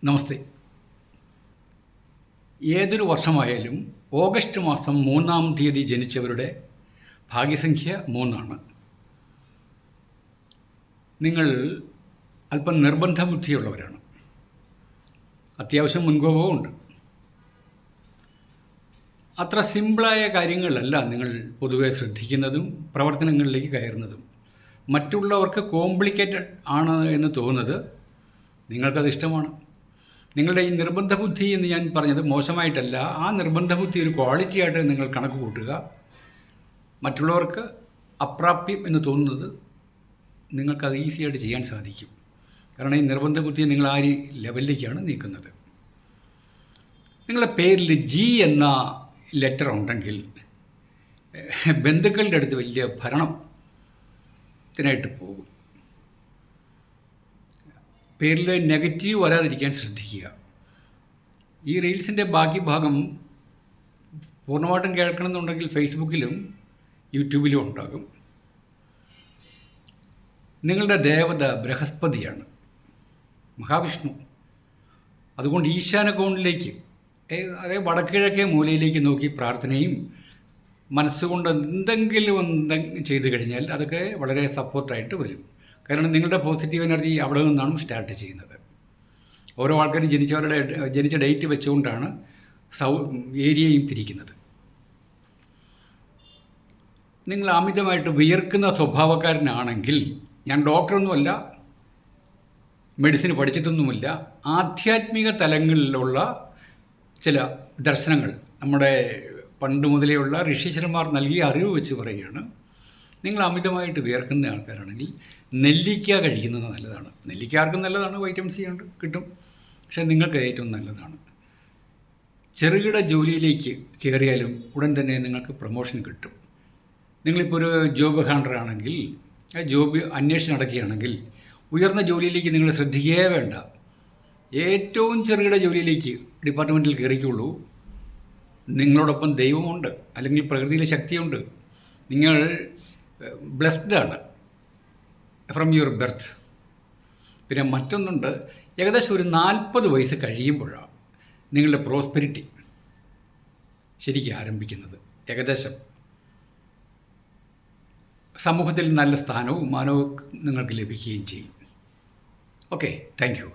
നമസ്തേ. ഏതൊരു വർഷമായാലും ഓഗസ്റ്റ് മാസം 3-ാം തീയതി ജനിച്ചവരുടെ ഭാഗ്യസംഖ്യ 3 നിങ്ങൾ അല്പം നിർബന്ധ ബുദ്ധിയുള്ളവരാണ്. അത്യാവശ്യം മുൻകോപവുമുണ്ട്. അത്ര സിമ്പിളായ കാര്യങ്ങളല്ല നിങ്ങൾ പൊതുവെ ശ്രദ്ധിക്കുന്നതും പ്രവർത്തനങ്ങളിലേക്ക് കയറുന്നതും. മറ്റുള്ളവർക്ക് കോംപ്ലിക്കേറ്റഡ് ആണ് എന്ന് തോന്നുന്നത് നിങ്ങൾക്കത് ഇഷ്ടമാണ്. നിങ്ങളുടെ ഈ നിർബന്ധ ബുദ്ധി എന്ന് ഞാൻ പറഞ്ഞത് മോശമായിട്ടല്ല. ആ നിർബന്ധ ബുദ്ധി ഒരു ക്വാളിറ്റിയായിട്ട് നിങ്ങൾ കണക്ക് കൂട്ടുക. മറ്റുള്ളവർക്ക് അപ്രാപ്യം എന്ന് തോന്നുന്നത് നിങ്ങൾക്കത് ഈസിയായിട്ട് ചെയ്യാൻ സാധിക്കും. കാരണം ഈ നിർബന്ധ ബുദ്ധിയെ നിങ്ങൾ ആ ലെവലിലേക്കാണ് നീക്കുന്നത്. നിങ്ങളുടെ പേരിൽ ജി എന്ന ലെറ്റർ ഉണ്ടെങ്കിൽ ബന്ധുക്കളുടെ അടുത്ത് വലിയ ഭരണത്തിനായിട്ട് പോകും. പേരിൽ നെഗറ്റീവ് വരാതിരിക്കാൻ ശ്രദ്ധിക്കുക. ഈ റീൽസിൻ്റെ ബാക്കി ഭാഗം പൂർണ്ണമായിട്ടും കേൾക്കണമെന്നുണ്ടെങ്കിൽ ഫേസ്ബുക്കിലും യൂട്യൂബിലും ഉണ്ടാകും. നിങ്ങളുടെ ദേവത ബൃഹസ്പതിയാണ്, മഹാവിഷ്ണു. അതുകൊണ്ട് ഈശാന കോണിലേക്ക്, അതായത് വടക്കിഴക്കേ മൂലയിലേക്ക് നോക്കി പ്രാർത്ഥനയും മനസ്സുകൊണ്ട് എന്തെങ്കിലും ചെയ്തു കഴിഞ്ഞാൽ അതൊക്കെ വളരെ സപ്പോർട്ടായിട്ട് വരും. കാരണം നിങ്ങളുടെ പോസിറ്റീവ് എനർജി അവിടെ നിന്നാണ് സ്റ്റാർട്ട് ചെയ്യുന്നത്. ഓരോ ആൾക്കാരും ജനിച്ച ഡേറ്റ് വെച്ചുകൊണ്ടാണ് ഏരിയയും തിരിക്കുന്നത്. നിങ്ങൾ അമിതമായിട്ട് വിയർക്കുന്ന സ്വഭാവക്കാരനാണെങ്കിൽ, ഞാൻ ഡോക്ടറൊന്നുമല്ല, മെഡിസിൻ പഠിച്ചിട്ടൊന്നുമില്ല, ആധ്യാത്മിക തലങ്ങളിലുള്ള ചില ദർശനങ്ങൾ നമ്മുടെ പണ്ട് മുതലേയുള്ള ഋഷീശ്വരന്മാർ നൽകിയ അറിവ് വെച്ച് പറയുകയാണ്. നിങ്ങൾ അമിതമായിട്ട് വിയർക്കുന്ന ആൾക്കാരാണെങ്കിൽ നെല്ലിക്ക കഴിക്കുന്നത് നല്ലതാണ്. നെല്ലിക്ക ആർക്കും നല്ലതാണ്, വൈറ്റമിൻ സി ഉണ്ട്, കിട്ടും. പക്ഷേ നിങ്ങൾക്ക് ഏറ്റവും നല്ലതാണ്. ചെറുകിട ജോലിയിലേക്ക് കയറിയാലും ഉടൻ തന്നെ നിങ്ങൾക്ക് പ്രൊമോഷൻ കിട്ടും. നിങ്ങളിപ്പോൾ ഒരു ജോബ് ഹണ്ടറാണെങ്കിൽ, ജോബ് അന്വേഷണം നടക്കുകയാണെങ്കിൽ ഉയർന്ന ജോലിയിലേക്ക് നിങ്ങൾ ശ്രദ്ധിക്കുകയേ വേണ്ട. ഏറ്റവും ചെറുകിട ജോലിയിലേക്ക് ഡിപ്പാർട്ട്മെൻറ്റിൽ കയറിക്കുള്ളൂ. നിങ്ങളോടൊപ്പം ദൈവമുണ്ട്, അല്ലെങ്കിൽ പ്രകൃതിയിലെ ശക്തിയുണ്ട്. നിങ്ങൾ ബ്ലെസ്ഡാണ് ഫ്രം യുവർ ബർത്ത്. പിന്നെ മറ്റൊന്നുണ്ട്, ഏകദേശം ഒരു 40 വയസ്സ് കഴിയുമ്പോഴാണ് നിങ്ങളുടെ പ്രോസ്പെരിറ്റി ശരിക്കും ആരംഭിക്കുന്നത്. ഏകദേശം സമൂഹത്തിൽ നല്ല സ്ഥാനവും മാനവും നിങ്ങൾക്ക് ലഭിക്കുകയും ചെയ്യും. Okay, thank you.